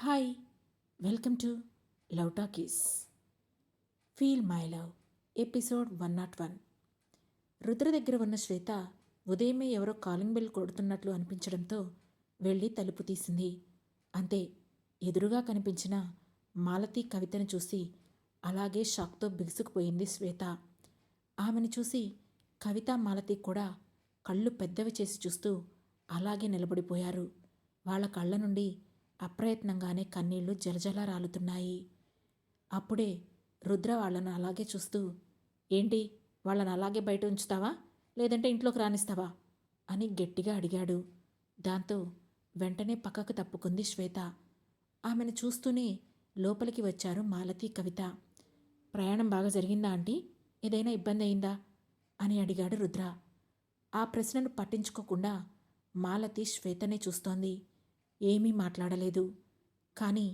Hi, welcome to love talkies. Feel my love episode 101. Rudra దగ్గర ఉన్న శ్వేత ఉదయమే ఎవరో కాలింగ్ బెల్ కొడుతున్నట్లు అనిపించడంతో వెళ్ళి తలుపు తీసింది. అంతే, ఎదురుగా కనిపించిన మాలతి కవితను చూసి అలాగే షాక్తో బిగుసుకుపోయింది శ్వేత. ఆమెను చూసి కవిత మాలతి కూడా కళ్ళు పెద్దవి చేసి చూస్తూ అలాగే నిలబడిపోయారు. వాళ్ళ కళ్ళ నుండి అప్రయత్నంగానే కన్నీళ్లు జలజల రాలుతున్నాయి. అప్పుడే రుద్ర వాళ్ళను అలాగే చూస్తూ, ఏంటి, వాళ్ళని అలాగే బయట ఉంచుతావా, లేదంటే ఇంట్లోకి రానిస్తావా అని గట్టిగా అడిగాడు. దాంతో వెంటనే పక్కకు తప్పుకుంది శ్వేత. ఆమెను చూస్తూనే లోపలికి వచ్చారు మాలతి కవిత. ప్రయాణం బాగా జరిగిందా ఆంటీ, ఏదైనా ఇబ్బంది అయిందా అని అడిగాడు రుద్ర. ఆ ప్రశ్నను పట్టించుకోకుండా మాలతి శ్వేతనే చూస్తోంది. ఏమీ మాట్లాడలేదు. కానీ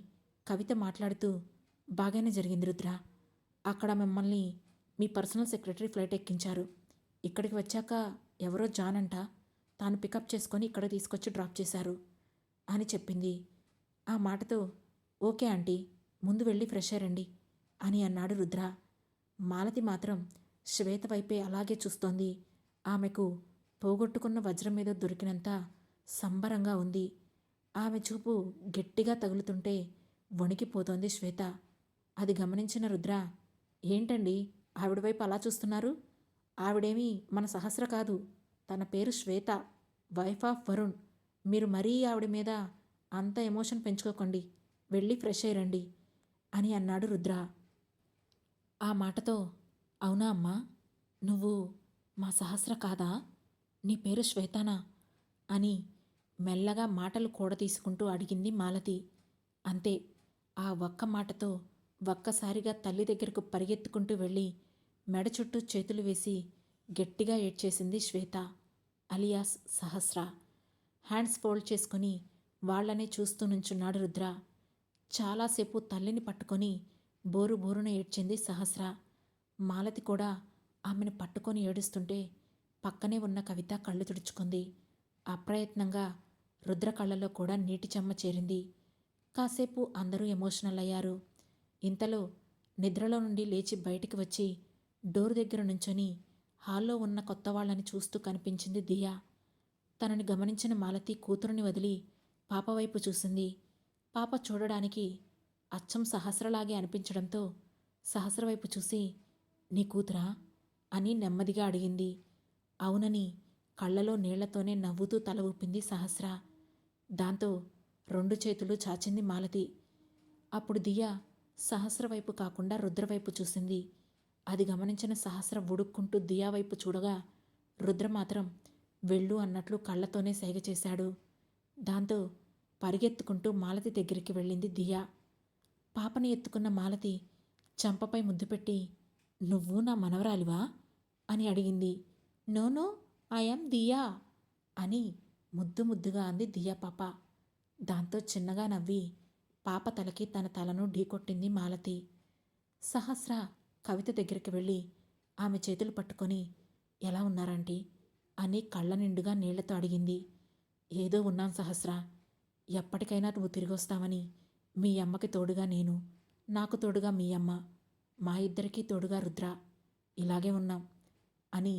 కవిత మాట్లాడుతూ, బాగానే జరిగింది రుద్ర. అక్కడ మిమ్మల్ని మీ పర్సనల్ సెక్రటరీ ఫ్లైట్ ఎక్కించారు. ఇక్కడికి వచ్చాక ఎవరో జాన్ అంట, తాను పికప్ చేసుకొని ఇక్కడ తీసుకొచ్చి డ్రాప్ చేశారు అని చెప్పింది. ఆ మాటతో, ఓకే ఆంటీ, ముందు వెళ్ళి ఫ్రెష్ అయ్యండి అని అన్నాడు రుద్ర. మాలతి మాత్రం శ్వేత వైపే అలాగే చూస్తోంది. ఆమెకు పోగొట్టుకున్న వజ్రం మీద దొరికినంత సంబరంగా ఉంది. ఆమె చూపు గట్టిగా తగులుతుంటే వణికిపోతోంది శ్వేత. అది గమనించిన రుద్ర, ఏంటండి ఆవిడ వైపు అలా చూస్తున్నారు? ఆవిడేమీ మన సహస్ర కాదు, తన పేరు శ్వేత, వైఫ్ ఆఫ్ వరుణ్. మీరు మరీ ఆవిడ మీద అంత ఎమోషన్ పెంచుకోకండి, వెళ్ళి ఫ్రెష్ అయ్యండి అని అన్నాడు రుద్ర. ఆ మాటతో, అవునా అమ్మా, నువ్వు మా సహస్ర కాదా, నీ పేరు శ్వేతానా అని మెల్లగా మాటలు కూడతీసుకుంటూ అడిగింది మాలతి. అంతే, ఆ ఒక్క మాటతో ఒక్కసారిగా తల్లి దగ్గరకు పరిగెత్తుకుంటూ వెళ్ళి మెడ చుట్టూ చేతులు వేసి గట్టిగా ఏడ్చేసింది శ్వేత, అలియాస్ సహస్ర. హ్యాండ్స్ ఫోల్డ్ చేసుకుని వాళ్లనే చూస్తూ నుంచున్నాడు రుద్ర. చాలాసేపు తల్లిని పట్టుకొని బోరు బోరున ఏడ్చింది సహస్ర. మాలతి కూడా ఆమెను పట్టుకొని ఏడుస్తుంటే పక్కనే ఉన్న కవిత కళ్ళు తుడుచుకుంది. అప్రయత్నంగా రుద్ర కళ్ళలో కూడా నీటి చెమ్మ చేరింది. కాసేపు అందరూ ఎమోషనల్ అయ్యారు. ఇంతలో నిద్రలో నుండి లేచి బయటికి వచ్చి డోర్ దగ్గర నుంచొని హాల్లో ఉన్న కొత్త వాళ్ళని చూస్తూ కనిపించింది దియా. తనని గమనించిన మాలతి కూతురుని వదిలి పాప వైపు చూసింది. పాప చూడడానికి అచ్చం సహస్రలాగే అనిపించడంతో సహస్ర వైపు చూసి, నీ కూతురా అని నెమ్మదిగా అడిగింది. అవునని కళ్ళలో నీళ్లతోనే నవ్వుతూ తల ఊపింది సహస్ర. దాంతో 2 చేతులు చాచింది మాలతి. అప్పుడు దియా సహస్ర వైపు కాకుండా రుద్రవైపు చూసింది. అది గమనించిన సహస్ర ఉడుక్కుంటూ దియా వైపు చూడగా రుద్ర మాత్రం వెళ్ళు అన్నట్లు కళ్ళతోనే సైగ చేశాడు. దాంతో పరిగెత్తుకుంటూ మాలతి దగ్గరికి వెళ్ళింది దియా. పాపని ఎత్తుకున్న మాలతి చంపపై ముద్దు పెట్టి, నువ్వు నా మనవరాలివా అని అడిగింది. నో, ఐఎమ్ దియా అని ముద్దు ముద్దుగా అంది దియా పాప. దాంతో చిన్నగా నవ్వి పాప తలకి తన తలను ఢీకొట్టింది మాలతి. సహస్ర కవిత దగ్గరికి వెళ్ళి ఆమె చేతులు పట్టుకొని, ఎలా ఉన్నారంటీ అని కళ్ళ నిండుగా నీళ్లతో అడిగింది. ఏదో ఉన్నాం సహస్ర, ఎప్పటికైనా నువ్వు తిరిగొస్తావని మీ అమ్మకి తోడుగా నేను, నాకు తోడుగా మీ అమ్మ, మా ఇద్దరికీ తోడుగా రుద్ర, ఇలాగే ఉన్నాం అని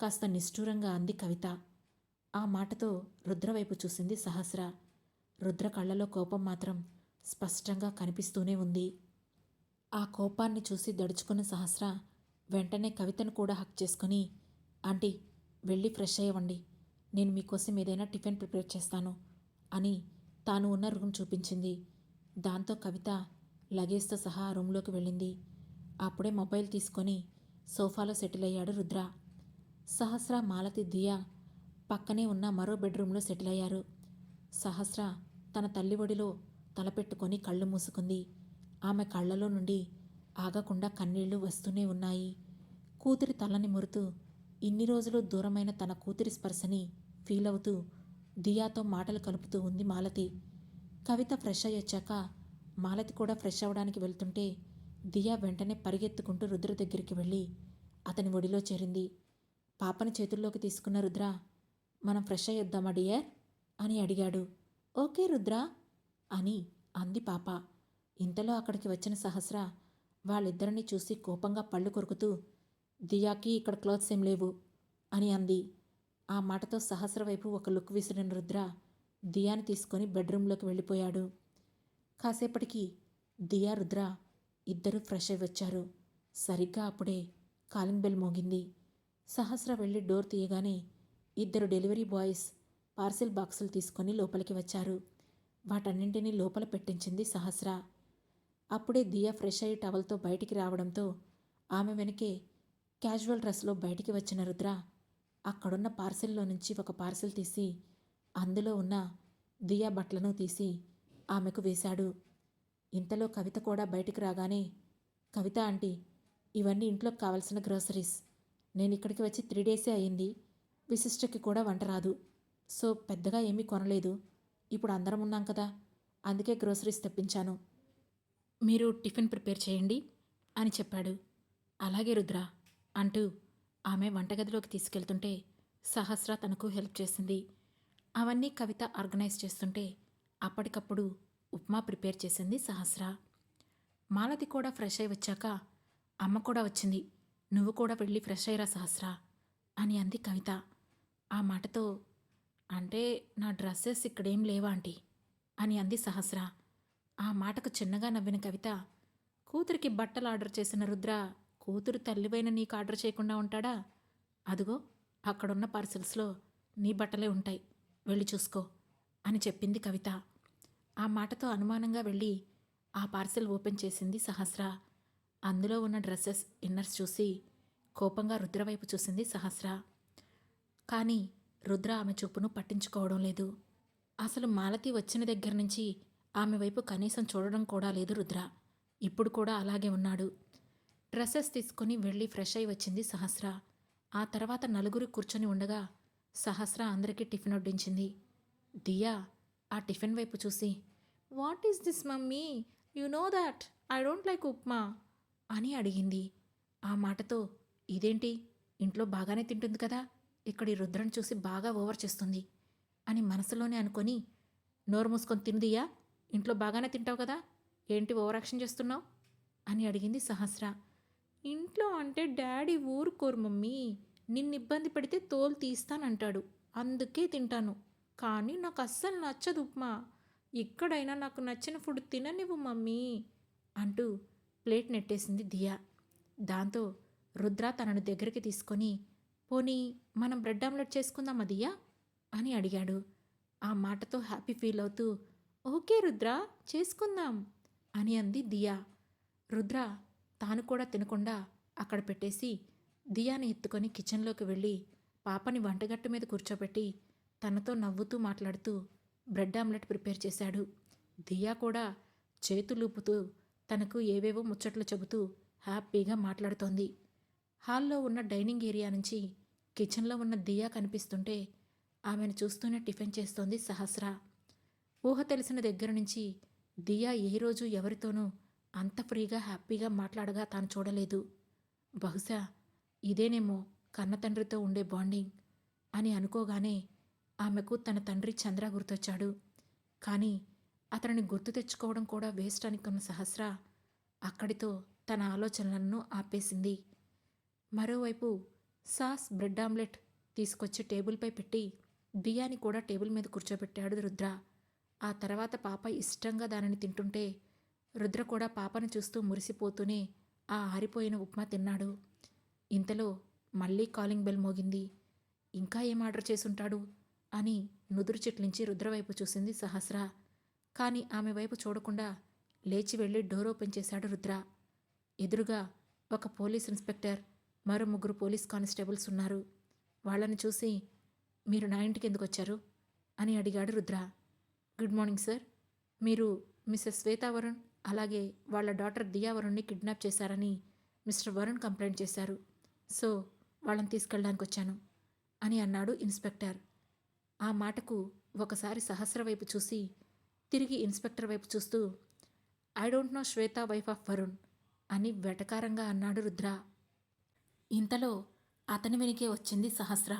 కాస్త నిష్ఠూరంగా అంది కవిత. ఆ మాటతో రుద్ర వైపు చూసింది సహస్ర. రుద్ర కళ్ళలో కోపం మాత్రం స్పష్టంగా కనిపిస్తూనే ఉంది. ఆ కోపాన్ని చూసి దడుచుకున్న సహస్ర వెంటనే కవితను కూడా హక్ చేసుకుని, ఆంటీ, వెళ్ళి ఫ్రెష్ అయ్యవండి, నేను మీకోసం ఏదైనా టిఫిన్ ప్రిపేర్ చేస్తాను అని తాను ఉన్న రూమ్ చూపించింది. దాంతో కవిత లగేజ్తో సహా ఆ రూమ్లోకి వెళ్ళింది. అప్పుడే మొబైల్ తీసుకొని సోఫాలో సెటిల్ అయ్యాడు రుద్ర. సహస్ర, మాలతి, దియా పక్కనే ఉన్న మరో బెడ్రూమ్లో సెటిల్ అయ్యారు. సహస్ర తన తల్లి ఒడిలో తలపెట్టుకొని కళ్ళు మూసుకుంది. ఆమె కళ్ళలో నుండి ఆగకుండా కన్నీళ్లు వస్తూనే ఉన్నాయి. కూతురి తలని మురుతూ ఇన్ని రోజులు దూరమైన తన కూతురి స్పర్శని ఫీల్ అవుతూ దియాతో మాటలు కలుపుతూ ఉంది మాలతి. కవిత ఫ్రెష్ అయ్యొచ్చాక మాలతి కూడా ఫ్రెష్ అవ్వడానికి వెళ్తుంటే దియా వెంటనే పరిగెత్తుకుంటూ రుద్ర దగ్గరికి వెళ్ళి అతని ఒడిలో చేరింది. పాపని చేతుల్లోకి తీసుకున్న రుద్ర, మనం ఫ్రెష్ అయ్యొద్దామా డియర్ అని అడిగాడు. ఓకే రుద్ర అని అంది పాప. ఇంతలో అక్కడికి వచ్చిన సహస్ర వాళ్ళిద్దరినీ చూసి కోపంగా పళ్ళు కొరుకుతూ, దియాకి ఇక్కడ క్లోత్స్ ఏం లేవు అని అంది. ఆ మాటతో సహస్ర వైపు ఒక లుక్ విసిరిన రుద్ర దియాని తీసుకొని బెడ్రూంలోకి వెళ్ళిపోయాడు. కాసేపటికి దియా, రుద్ర ఇద్దరూ ఫ్రెష్ అయి వచ్చారు. సరిగ్గా అప్పుడే కాలింగ్ బెల్ మోగింది. సహస్ర వెళ్ళి డోర్ తీయగానే ఇద్దరు డెలివరీ బాయ్స్ పార్సిల్ బాక్సులు తీసుకొని లోపలికి వచ్చారు. వాటన్నింటినీ లోపల పెట్టించింది సహస్ర. అప్పుడే దియా ఫ్రెష్ అయ్యి టవల్తో బయటికి రావడంతో ఆమె వెనకే క్యాజువల్ డ్రెస్లో బయటికి వచ్చిన రుద్ర అక్కడున్న పార్సిల్లో నుంచి ఒక పార్సిల్ తీసి అందులో ఉన్న దియా బట్టలను తీసి ఆమెకు వేశాడు. ఇంతలో కవిత కూడా బయటికి రాగానే, కవిత ఆంటీ, ఇవన్నీ ఇంట్లోకి కావాల్సిన గ్రోసరీస్. నేను ఇక్కడికి వచ్చి 3 డేసే అయింది. విశిష్టకి కూడా వంట రాదు. సో పెద్దగా ఏమీ కొనలేదు. ఇప్పుడు అందరం ఉన్నాం కదా, అందుకే గ్రోసరీస్ తెప్పించాను. మీరు టిఫిన్ ప్రిపేర్ చేయండి అని చెప్పాడు. అలాగే రుద్ర అంటూ ఆమె వంటగదిలోకి తీసుకెళ్తుంటే సహస్ర తనకు హెల్ప్ చేసింది. అవన్నీ కవిత ఆర్గనైజ్ చేస్తుంటే అప్పటికప్పుడు ఉప్మా ప్రిపేర్ చేసింది సహస్ర. మాలతి కూడా ఫ్రెష్ అయి వచ్చాక, అమ్మ కూడా వచ్చింది, నువ్వు కూడా వెళ్ళి ఫ్రెష్ అయ్యరా సహస్ర అని అంది కవిత. ఆ మాటతో, అంటే నా డ్రెస్సెస్ ఇక్కడేం లేవా ఆంటీ అని అంది సహస్ర. ఆ మాటకు చిన్నగా నవ్విన కవిత, కూతురికి బట్టలు ఆర్డర్ చేసిన రుద్ర కూతురు తల్లివైన నీకు ఆర్డర్ చేయకుండా ఉంటాడా? అదుగో అక్కడున్న పార్సిల్స్లో నీ బట్టలే ఉంటాయి, వెళ్ళి చూసుకో అని చెప్పింది కవిత. ఆ మాటతో అనుమానంగా వెళ్ళి ఆ పార్సిల్ ఓపెన్ చేసింది సహస్ర. అందులో ఉన్న డ్రెస్సెస్, ఇన్నర్స్ చూసి కోపంగా రుద్ర వైపు చూసింది సహస్ర. కానీ రుద్ర ఆమె చూపును పట్టించుకోవడం లేదు. అసలు మాలతి వచ్చిన దగ్గర నుంచి ఆమె వైపు కనీసం చూడడం కూడా లేదు రుద్ర. ఇప్పుడు కూడా అలాగే ఉన్నాడు. డ్రెస్సెస్ తీసుకుని వెళ్ళి ఫ్రెష్ అయి వచ్చింది సహస్ర. ఆ తర్వాత నలుగురు కూర్చొని ఉండగా సహస్ర అందరికీ టిఫిన్ వడ్డించింది. దియా ఆ టిఫిన్ వైపు చూసి, what is this mummy, you know that I don't like upma అని అడిగింది. ఆ మాటతో, ఇదేంటి, ఇంట్లో బాగానే తింటుంది కదా, ఇక్కడి రుద్రను చూసి బాగా ఓవర్ చేస్తుంది అని మనసులోనే అనుకొని, నోరు మూసుకొని తిందియా, ఇంట్లో బాగానే తింటావు కదా, ఏంటి ఓవర్ యాక్షన్ చేస్తున్నావు అని అడిగింది సహస్ర. ఇంట్లో అంటే డాడీ ఊరుకోరు మమ్మీ, నిన్ను ఇబ్బంది పెడితే తోలు తీస్తానంటాడు, అందుకే తింటాను. కానీ నాకు అస్సలు నచ్చదు ఉప్మా, ఇక్కడైనా నాకు నచ్చిన ఫుడ్ తిననివ్వు మమ్మీ అంటూ ప్లేట్ నెట్టేసింది దియా. దాంతో రుద్ర తనను దగ్గరికి తీసుకొని, పోనీ మనం బ్రెడ్ ఆమ్లెట్ చేసుకుందామా దియా అని అడిగాడు. ఆ మాటతో హ్యాపీ ఫీల్ అవుతూ, ఓకే రుద్ర, చేసుకుందాం అని అంది దియా. రుద్ర తాను కూడా తినకుండా అక్కడ పెట్టేసి దియాని ఎత్తుకొని కిచెన్లోకి వెళ్ళి పాపని వంటగట్టు మీద కూర్చోబెట్టి తనతో నవ్వుతూ మాట్లాడుతూ బ్రెడ్ ఆమ్లెట్ ప్రిపేర్ చేశాడు. దియా కూడా చేతులూపుతూ తనకు ఏవేవో ముచ్చట్లు చెబుతూ హ్యాపీగా మాట్లాడుతోంది. హాల్లో ఉన్న డైనింగ్ ఏరియా నుంచి కిచెన్లో ఉన్న దియా కనిపిస్తుంటే ఆమెను చూస్తూనే టిఫిన్ చేస్తోంది సహస్ర. ఊహ తెలిసిన దగ్గర నుంచి దియా ఏ రోజు ఎవరితోనూ అంత ఫ్రీగా హ్యాపీగా మాట్లాడగా తాను చూడలేదు. బహుశా ఇదేనేమో కన్నతండ్రితో ఉండే బాండింగ్ అని అనుకోగానే ఆమెకు తన తండ్రి చంద్ర గుర్తొచ్చాడు. కానీ అతనిని గుర్తు తెచ్చుకోవడం కూడా వేస్ట్ అనుకున్న సహస్ర అక్కడితో తన ఆలోచనలను ఆపేసింది. మరోవైపు సాస్ బ్రెడ్ ఆమ్లెట్ తీసుకొచ్చి టేబుల్పై పెట్టి దియాని కూడా టేబుల్ మీద కూర్చోబెట్టాడు రుద్ర. ఆ తర్వాత పాప ఇష్టంగా దానిని తింటుంటే రుద్ర కూడా పాపను చూస్తూ మురిసిపోతూనే ఆ ఆరిపోయిన ఉప్మా తిన్నాడు. ఇంతలో మళ్ళీ కాలింగ్ బెల్ మోగింది. ఇంకా ఏం ఆర్డర్ చేసుంటాడు అని నుదురు చిట్లించి రుద్రవైపు చూసింది సహస్ర. కానీ ఆమె వైపు చూడకుండా లేచి వెళ్ళి డోర్ ఓపెన్ చేశాడు రుద్ర. ఎదురుగా ఒక పోలీస్ ఇన్స్పెక్టర్, మరో 3 పోలీస్ కానిస్టేబుల్స్ ఉన్నారు. వాళ్ళని చూసి, మీరు నా ఇంటికి ఎందుకు వచ్చారు అని అడిగాడు రుద్ర. గుడ్ మార్నింగ్ సార్, మీరు మిస్సెస్ శ్వేతా వరుణ్ అలాగే వాళ్ళ డాటర్ దియా వరుణ్ని కిడ్నాప్ చేశారని మిస్టర్ వరుణ్ కంప్లైంట్ చేశారు. సో వాళ్ళని తీసుకెళ్ళడానికి వచ్చాను అని అన్నాడు ఇన్స్పెక్టర్. ఆ మాటకు ఒకసారి సహస్ర వైపు చూసి తిరిగి ఇన్స్పెక్టర్ వైపు చూస్తూ, I don't know Shweta wife of Varun అని వెటకారంగా అన్నాడు రుద్ర. ఇంతలో అతని వెనుకే వచ్చింది సహస్ర.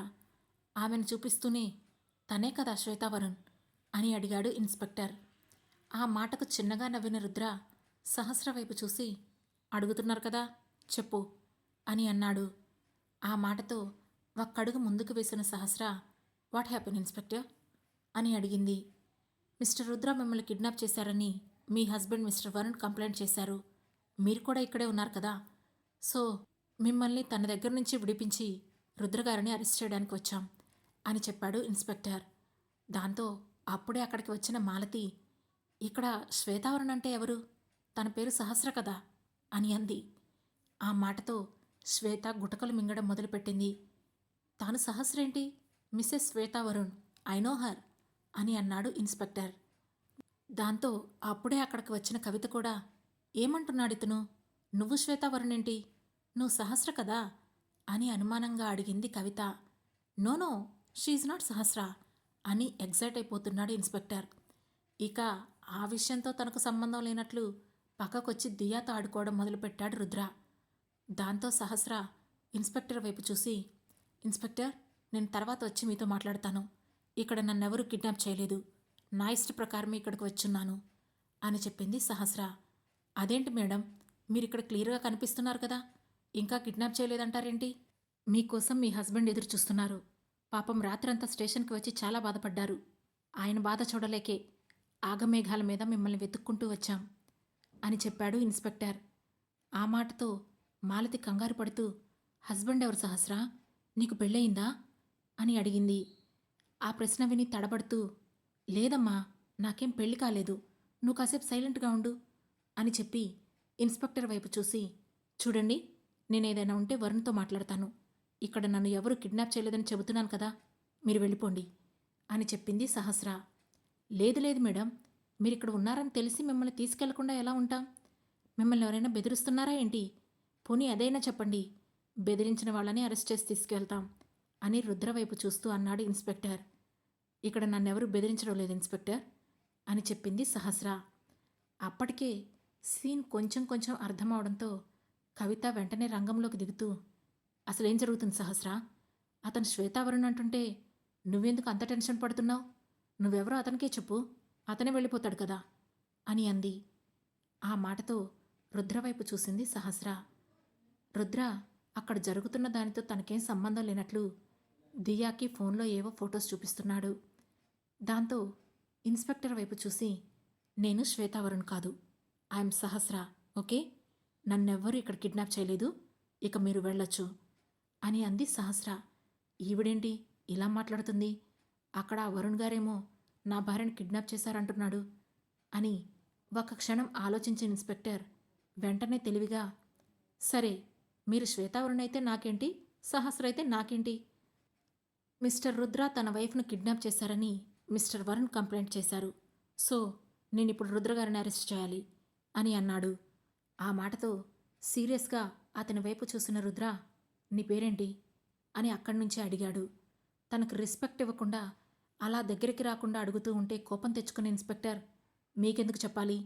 ఆమెను చూపిస్తూనే, తనే కదా శ్వేతా వరుణ్ అని అడిగాడు ఇన్స్పెక్టర్. ఆ మాటకు చిన్నగా నవ్విన రుద్ర సహస్ర వైపు చూసి, అడుగుతున్నారు కదా, చెప్పు అని అన్నాడు. ఆ మాటతో ఒక్కడుగు ముందుకు వేసిన సహస్ర, వాట్ హ్యాపెన్ ఇన్స్పెక్టర్ అని అడిగింది. మిస్టర్ రుద్ర మిమ్మల్ని కిడ్నాప్ చేశారని మీ హస్బెండ్ మిస్టర్ వరుణ్ కంప్లైంట్ చేశారు. మీరు కూడా ఇక్కడే ఉన్నారు కదా, సో మిమ్మల్ని తన దగ్గర నుంచి విడిపించి రుద్రగారిని అరెస్ట్ చేయడానికి వచ్చాం అని చెప్పాడు ఇన్స్పెక్టర్. దాంతో అప్పుడే అక్కడికి వచ్చిన మాలతి, ఇక్కడ శ్వేతావరణ్ అంటే ఎవరు, తన పేరు సహస్ర కదా అని అంది. ఆ మాటతో శ్వేత గుటకలు మింగడం మొదలుపెట్టింది. తాను సహస్రేంటి, మిస్సెస్ శ్వేతావరుణ్, ఐ నో హర్ అని అన్నాడు ఇన్స్పెక్టర్. దాంతో అప్పుడే అక్కడికి వచ్చిన కవిత కూడా, ఏమంటున్నాడితను, నువ్వు శ్వేతావరుణ్ ఏంటి, నువ్వు సహస్ర కదా అని అనుమానంగా అడిగింది కవిత. నో షీఈ్ నాట్ సహస్ర అని ఎగ్జైట్ అయిపోతున్నాడు ఇన్స్పెక్టర్. ఇక ఆ విషయంతో తనకు సంబంధం లేనట్లు పక్కకొచ్చి దియాతో ఆడుకోవడం మొదలుపెట్టాడు రుద్ర. దాంతో సహస్ర ఇన్స్పెక్టర్ వైపు చూసి, ఇన్స్పెక్టర్, నేను తర్వాత వచ్చి మీతో మాట్లాడతాను. ఇక్కడ నన్నెవరూ కిడ్నాప్ చేయలేదు, నా ఇష్ట ప్రకారమే ఇక్కడికి వచ్చున్నాను అని చెప్పింది సహస్ర. అదేంటి మేడం, మీరు ఇక్కడ క్లియర్గా కనిపిస్తున్నారు కదా, ఇంకా కిడ్నాప్ చేయలేదంటారేంటి? మీకోసం మీ హస్బెండ్ ఎదురు చూస్తున్నారు. పాపం రాత్రంతా స్టేషన్కి వచ్చి చాలా బాధపడ్డారు. ఆయన బాధ చూడలేకే ఆగమేఘాల మీద మిమ్మల్ని వెతుక్కుంటూ వచ్చాం అని చెప్పాడు ఇన్స్పెక్టర్. ఆ మాటతో మాలతి కంగారు పడుతూ, హస్బెండ్ ఎవరు సహస్రా, నీకు పెళ్ళయిందా అని అడిగింది. ఆ ప్రశ్న విని తడబడుతూ, లేదమ్మా, నాకేం పెళ్లి కాలేదు, నువ్వు కాసేపు సైలెంట్గా ఉండు అని చెప్పి ఇన్స్పెక్టర్ వైపు చూసి, చూడండి, నేనేదైనా ఉంటే వరుణ్తో మాట్లాడతాను. ఇక్కడ నన్ను ఎవరు కిడ్నాప్ చేయలేదని చెబుతున్నాను కదా, మీరు వెళ్ళిపోండి అని చెప్పింది సహస్ర. లేదు లేదు మేడం, మీరిక్కడ ఉన్నారని తెలిసి మిమ్మల్ని తీసుకెళ్లకుండా ఎలా ఉంటాం? మిమ్మల్ని ఎవరైనా బెదిరిస్తున్నారా ఏంటి? పోనీ అదైనా చెప్పండి, బెదిరించిన వాళ్ళని అరెస్ట్ చేసి తీసుకెళ్తాం అని రుద్ర వైపు చూస్తూ అన్నాడు ఇన్స్పెక్టర్. ఇక్కడ నన్నెవరూ బెదిరించడం లేదు ఇన్స్పెక్టర్ అని చెప్పింది సహస్ర. అప్పటికే సీన్ కొంచెం కొంచెం అర్థమవడంతో కవిత వెంటనే రంగంలోకి దిగుతూ, అసలేం జరుగుతుంది సహస్ర, అతను శ్వేతావరుణ్ అంటుంటే నువ్వెందుకు అంత టెన్షన్ పడుతున్నావు? నువ్వెవరో అతనికే చెప్పు, అతనే వెళ్ళిపోతాడు కదా అని అంది. ఆ మాటతో రుద్రవైపు చూసింది సహస్ర. రుద్ర అక్కడ జరుగుతున్న దానితో తనకేం సంబంధం లేనట్లు దియాకి ఫోన్లో ఏవో ఫొటోస్ చూపిస్తున్నాడు. దాంతో ఇన్స్పెక్టర్ వైపు చూసి, నేను శ్వేతావరుణ్ కాదు, ఐఎమ్ సహస్ర, ఓకే, నన్నెవ్వరూ ఇక్కడ కిడ్నాప్ చేయలేదు, ఇక మీరు వెళ్ళొచ్చు అని అంది సహస్ర. ఈవిడేంటి ఇలా మాట్లాడుతుంది, అక్కడ ఆ వరుణ్ గారేమో నా భార్యను కిడ్నాప్ చేశారంటున్నాడు అని ఒక క్షణం ఆలోచించిన ఇన్స్పెక్టర్ వెంటనే తెలివిగా, సరే, మీరు శ్వేతావరుణ్ అయితే నాకేంటి, సహస్ర అయితే నాకేంటి, మిస్టర్ రుద్ర తన వైఫ్ను కిడ్నాప్ చేశారని మిస్టర్ వరుణ్ కంప్లైంట్ చేశారు, సో నేనిప్పుడు రుద్ర గారిని అరెస్ట్ చేయాలి అని అన్నాడు. ఆ మాటతో సీరియస్గా అతని వైపు చూసిన రుద్ర, నీ పేరేంటి అని అక్కడి నుంచే అడిగాడు. తనకు రెస్పెక్ట్ ఇవ్వకుండా అలా దగ్గరికి రాకుండా అడుగుతూ ఉంటే కోపం తెచ్చుకున్న ఇన్స్పెక్టర్, మీకెందుకు చెప్పాలి,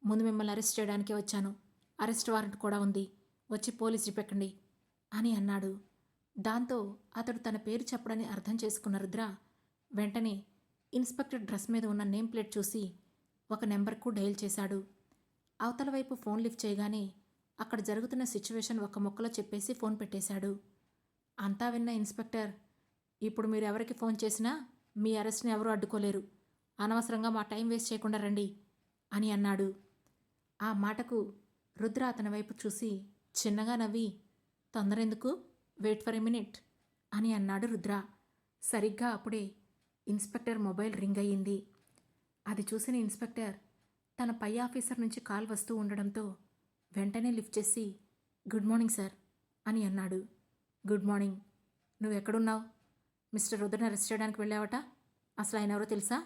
ముందు మిమ్మల్ని అరెస్ట్ చేయడానికే వచ్చాను, అరెస్ట్ వారెంట్ కూడా ఉంది, వచ్చి పోలీస్ రిపెక్కండి అని అన్నాడు. దాంతో అతడు తన పేరు చెప్పడని అర్థం చేసుకున్న రుద్ర వెంటనే ఇన్స్పెక్టర్ డ్రెస్ మీద ఉన్న నేమ్ ప్లేట్ చూసి ఒక నెంబర్కు డయల్ చేశాడు. అవతల వైపు ఫోన్ లిఫ్ట్ చేయగానే అక్కడ జరుగుతున్న సిచ్యువేషన్ ఒక ముక్కలో చెప్పేసి ఫోన్ పెట్టేశాడు. అంతా విన్న ఇన్స్పెక్టర్, ఇప్పుడు మీరు ఎవరికి ఫోన్ చేసినా మీ అరెస్ట్ని ఎవరూ అడ్డుకోలేరు, అనవసరంగా మా టైం వేస్ట్ చేయకుండా రండి అని అన్నాడు. ఆ మాటకు రుద్ర అతని వైపు చూసి చిన్నగా నవ్వి, తొందరెందుకు, వెయిట్ ఫర్ ఎ మినిట్ అని అన్నాడు రుద్ర. సరిగ్గా అప్పుడే ఇన్స్పెక్టర్ మొబైల్ రింగ్ అయ్యింది. అది చూసిన ఇన్స్పెక్టర్ తన పై ఆఫీసర్ నుంచి కాల్ వస్తూ ఉండడంతో వెంటనే లిఫ్ట్ చేసి, గుడ్ మార్నింగ్ సార్ అని అన్నాడు. గుడ్ మార్నింగ్, నువ్వెక్కడున్నావు, మిస్టర్ రుద్రని అరెస్ట్ చేయడానికి వెళ్ళావట, అసలు ఆయన ఎవరో తెలుసా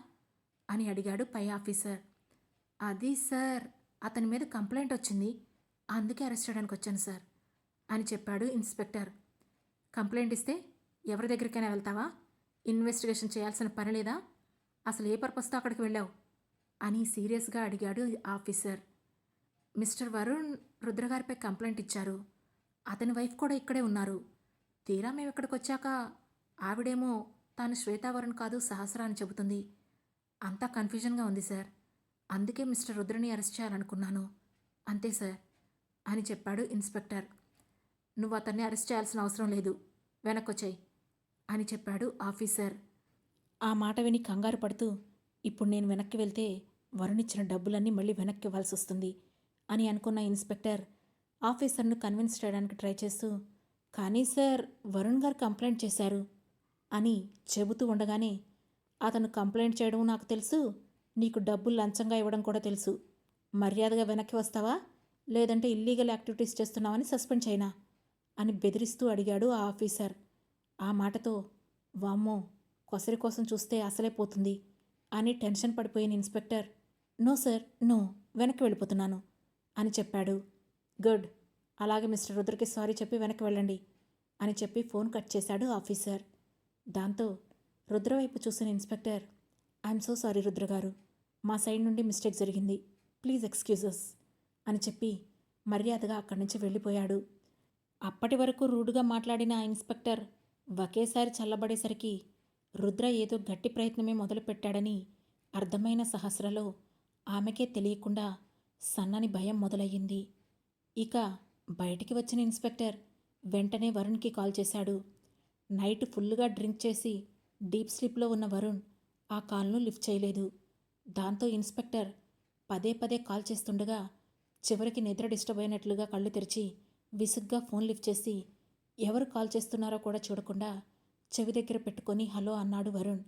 అని అడిగాడు పై ఆఫీసర్. అది సార్, అతని మీద కంప్లైంట్ వచ్చింది, అందుకే అరెస్ట్ చేయడానికి వచ్చాను సార్ అని చెప్పాడు ఇన్స్పెక్టర్. కంప్లైంట్ ఇస్తే ఎవరి దగ్గరికైనా వెళ్తావా, ఇన్వెస్టిగేషన్ చేయాల్సిన పని లేదా, అసలు ఏ పర్పస్తో అక్కడికి వెళ్ళావు అని సీరియస్గా అడిగాడు ఆఫీసర్. మిస్టర్ వరుణ్ రుద్రగారిపై కంప్లైంట్ ఇచ్చారు, అతని వైఫ్ కూడా ఇక్కడే ఉన్నారు, తీరా మేము ఇక్కడికి వచ్చాక ఆవిడేమో తాను శ్వేతావరుణ్ కాదు సహస్ర అని చెబుతుంది, అంతా కన్ఫ్యూజన్గా ఉంది సార్ అందుకే మిస్టర్ రుద్రని అరెస్ట్ చేయాలనుకున్నాను. అంతే సార్ అని చెప్పాడు ఇన్స్పెక్టర్. నువ్వు అతన్ని అరెస్ట్ చేయాల్సిన అవసరం లేదు, వెనక్కొచ్చేయి అని చెప్పాడు ఆఫీసర్. ఆ మాట విని కంగారు పడుతూ, ఇప్పుడు నేను వెనక్కి వెళ్తే వరుణ్ ఇచ్చిన డబ్బులన్నీ మళ్ళీ వెనక్కి ఇవ్వాల్సి వస్తుంది అని అనుకున్న ఇన్స్పెక్టర్ ఆఫీసర్ను కన్విన్స్ చేయడానికి ట్రై చేస్తూ, కానీ సార్ వరుణ్ గారు కంప్లైంట్ చేశారు అని చెబుతూ ఉండగానే, అతను కంప్లైంట్ చేయడం నాకు తెలుసు, నీకు డబ్బులు లంచంగా ఇవ్వడం కూడా తెలుసు. మర్యాదగా వెనక్కి వస్తావా, లేదంటే ఇల్లీగల్ యాక్టివిటీస్ చేస్తున్నావని సస్పెండ్ చేయనా అని బెదిరిస్తూ అడిగాడు ఆ ఆఫీసర్. ఆ మాటతో వామ్మో, కొసరి కోసం చూస్తే అసలే పోతుంది అని టెన్షన్ పడిపోయిన ఇన్స్పెక్టర్, నో సార్ నో, వెనక్కి వెళ్ళిపోతున్నాను అని చెప్పాడు. గుడ్, అలాగే మిస్టర్ రుద్రకి సారీ చెప్పి వెనక్కి వెళ్ళండి అని చెప్పి ఫోన్ కట్ చేశాడు ఆఫీసర్. దాంతో రుద్ర వైపు చూసిన inspector, I'm so sorry Rudra గారు, మా సైడ్ నుండి మిస్టేక్ జరిగింది, ప్లీజ్ ఎక్స్క్యూజెస్ అని చెప్పి మర్యాదగా అక్కడి నుంచి వెళ్ళిపోయాడు. అప్పటి వరకు రూడ్గా మాట్లాడిన ఆ ఇన్స్పెక్టర్ ఒకేసారి చల్లబడేసరికి రుద్ర ఏదో గట్టి ప్రయత్నమే మొదలుపెట్టాడని అర్థమైన సహస్రలో ఆమెకే తెలియకుండా సన్నని భయం మొదలయ్యింది. ఇక బయటికి వచ్చిన ఇన్స్పెక్టర్ వెంటనే వరుణ్కి కాల్ చేశాడు. నైట్ ఫుల్గా డ్రింక్ చేసి డీప్ స్లీప్లో ఉన్న వరుణ్ ఆ కాల్ను లిఫ్ట్ చేయలేదు. దాంతో ఇన్స్పెక్టర్ పదే పదే కాల్ చేస్తుండగా చివరికి నిద్ర డిస్టర్బ్ అయినట్లుగా కళ్ళు తెరిచి విసుగ్గా ఫోన్ లిఫ్ట్ చేసి ఎవరు కాల్ చేస్తున్నారో కూడా చూడకుండా చెవి దగ్గర పెట్టుకొని హలో అన్నాడు వరుణ్.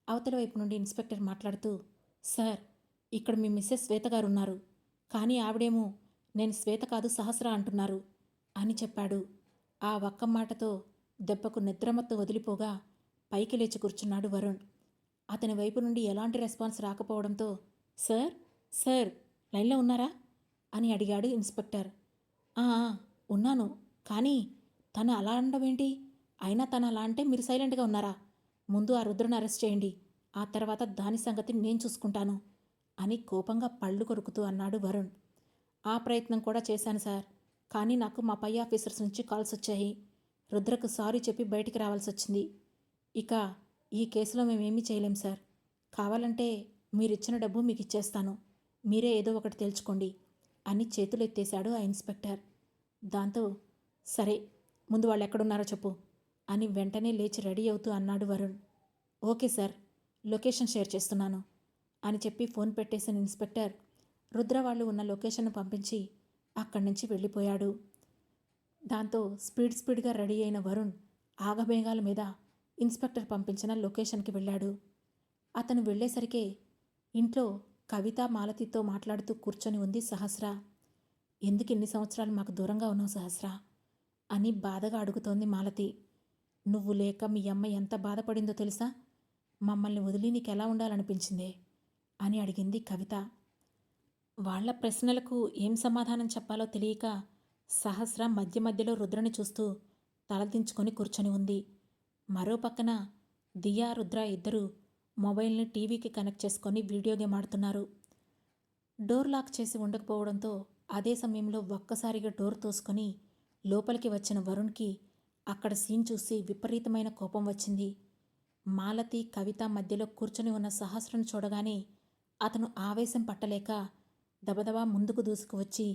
అవతల వైపు నుండి ఇన్స్పెక్టర్ మాట్లాడుతూ, సార్ ఇక్కడ మీ మిస్సెస్ శ్వేత గారు ఉన్నారు, కానీ ఆవిడేమో నేను శ్వేత కాదు సహస్ర అంటున్నారు అని చెప్పాడు. ఆ ఒక్క మాటతో దెబ్బకు నిద్రమత్తు వదిలిపోగా పైకి లేచి కూర్చున్నాడు వరుణ్. అతని వైపు నుండి ఎలాంటి రెస్పాన్స్ రాకపోవడంతో, సార్ సార్ లైన్లో ఉన్నారా అని అడిగాడు ఇన్స్పెక్టర్. "ఆ, ఉన్నాను, కానీ తను అలా అనడం ఏంటి? అయినా తను అలా అంటే మీరు సైలెంట్గా ఉన్నారా? ముందు ఆ రుద్రను అరెస్ట్ చేయండి, ఆ తర్వాత దాని సంగతి నేను చూసుకుంటాను అని కోపంగా పళ్ళు కొరుకుతూ అన్నాడు వరుణ్. ఆ ప్రయత్నం కూడా చేశాను సార్, కానీ నాకు మా పై ఆఫీసర్స్ నుంచి కాల్స్ వచ్చాయి. రుద్రకు సారీ చెప్పి బయటికి రావాల్సి వచ్చింది. ఇక ఈ కేసులో మేమేమీ చేయలేం సార్. కావాలంటే మీరిచ్చిన డబ్బు మీకు ఇచ్చేస్తాను, మీరే ఏదో ఒకటి తేల్చుకోండి అని చేతులెత్తేశాడు ఆ ఇన్స్పెక్టర్. దాంతో సరే, ముందు వాళ్ళు ఎక్కడున్నారో చెప్పు అని వెంటనే లేచి రెడీ అవుతూ అన్నాడు Varun. Okay sir, location share చేస్తున్నాను అని చెప్పి ఫోన్ పెట్టేసిన ఇన్స్పెక్టర్ రుద్ర వాళ్ళు ఉన్న లొకేషన్ను పంపించి అక్కడి నుంచి వెళ్ళిపోయాడు. దాంతో స్పీడ్గా రెడీ అయిన వరుణ్ ఆగమేఘాల మీద ఇన్స్పెక్టర్ పంపించిన లొకేషన్కి వెళ్ళాడు. అతను వెళ్ళేసరికే ఇంట్లో కవిత మాలతితో మాట్లాడుతూ కూర్చొని ఉంది సహస్ర. ఎందుకు ఇన్ని సంవత్సరాలు మాకు దూరంగా ఉన్నావు సహస్ర అని బాధగా అడుగుతోంది మాలతి. నువ్వు లేక మీ అమ్మ ఎంత బాధపడిందో తెలుసా? మమ్మల్ని వదిలి నీకెలా ఉండాలనిపించిందే అని అడిగింది కవిత. వాళ్ల ప్రశ్నలకు ఏం సమాధానం చెప్పాలో తెలియక సహస్ర మధ్య మధ్యలో రుద్రని చూస్తూ తలదించుకొని కూర్చొని ఉంది. మరో పక్కన దియా రుద్ర ఇద్దరూ మొబైల్ని టీవీకి కనెక్ట్ చేసుకొని వీడియో గేమ్ ఆడుతున్నారు. డోర్ లాక్ చేసి ఉండకపోవడంతో అదే సమయంలో ఒక్కసారిగా డోర్ తోసుకొని లోపలికి వచ్చిన వరుణ్కి అక్కడ సీన్ చూసి విపరీతమైన కోపం వచ్చింది. మాలతి కవిత మధ్యలో కూర్చొని ఉన్న సహస్రను చూడగానే అతను ఆవేశం పట్టలేక దబదబా ముందుకు దూసుకువచ్చి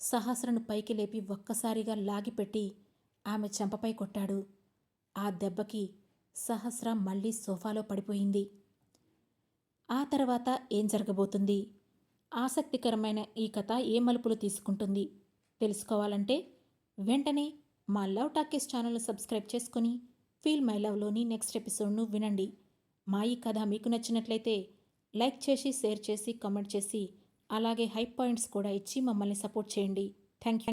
సహస్రను పైకి లేపి ఒక్కసారిగా లాగిపెట్టి ఆమె చెంపపై కొట్టాడు. ఆ దెబ్బకి సహస్ర మళ్ళీ సోఫాలో పడిపోయింది. ఆ తర్వాత ఏం జరగబోతుంది? ఆసక్తికరమైన ఈ కథ ఏ మలుపులు తీసుకుంటుంది తెలుసుకోవాలంటే వెంటనే మా లవ్ టాకీస్ ఛానల్ను సబ్స్క్రైబ్ చేసుకొని ఫీల్ మై లవ్లోని నెక్స్ట్ ఎపిసోడ్ను వినండి. మా ఈ కథ మీకు నచ్చినట్లయితే లైక్ చేసి షేర్ చేసి కామెంట్ చేసి అలాగే హై పాయింట్స్ కూడా ఇచ్చి మమ్మల్ని సపోర్ట్ చేయండి. Thank you.